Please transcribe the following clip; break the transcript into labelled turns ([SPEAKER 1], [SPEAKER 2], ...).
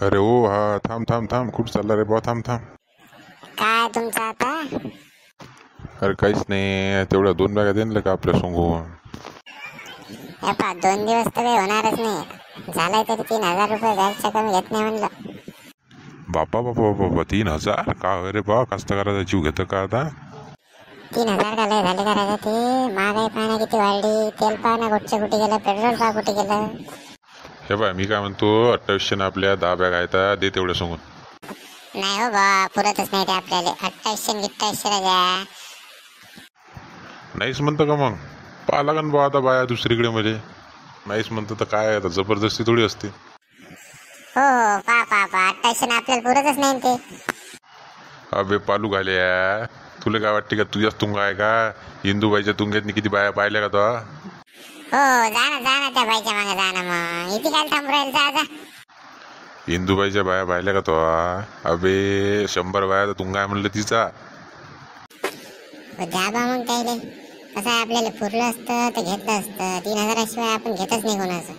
[SPEAKER 1] अरे ओ हा, थांब थांब थांब, कुठं चालला रे बा? थांब थांब.
[SPEAKER 2] काय तुमचं आता?
[SPEAKER 1] अरे काहीच नाही, तेवढ्या 2 बॅगा देणलं का आपल्या सोंगून?
[SPEAKER 2] हे पा 2 दिवस तर काही होणारच नाही. झालंय तरी 3,000 रुपये घरच्या कमी घेत नाही म्हणलं.
[SPEAKER 1] बापा बापा बापा, 3,000 का रे बा? कास्तकाराचा जीव घेतं का आता?
[SPEAKER 2] 3,000 का लय झाले करायचं ते? महागाई पाहणं किती वाढली, तेल पाहणं कुठच्या कुठे गेलं, पेट्रोल पहा कुठे गेलं.
[SPEAKER 1] हे बा, मी काय म्हणतो, 2800 आपल्या 10 बॅग आहेत, दे तेवढ्या सोंगून.
[SPEAKER 2] नाही हो बा, पुरतच नाही ते आपल्याला. 2800 द्या.
[SPEAKER 1] नाहीच म्हणतं का मग? पाहा लागन बा आता बाया दुसरीकडे मध्ये. नाहीच म्हणतं तर काय, आता जबरदस्ती थोडी असते.
[SPEAKER 2] हो पा 2800 आपल्याला पुरतच नाही ते.
[SPEAKER 1] अबे पालू घाल्या, तुला काय वाटते का तुझ्याच तुंगा आहे का? इंदूबाईच्या तुंग्यातनी किती बाया पाहिल्या का तो?
[SPEAKER 2] हो जा ना त्या बाईच्या मागे जा ना. मग इथे काय थांबू राहील, जा जा.
[SPEAKER 1] इंदूबाईच्या बाया पाहिल्या का तो? अबे 100 बाया तर तुंगा आहे म्हणलं तिचा.
[SPEAKER 2] द्या बा मग त्याले. कसं आहे, आपल्याला पुरलं असतं तर घेतलं असतं. 3,000 शिवाय आपण घेतच नाही कोणाचं.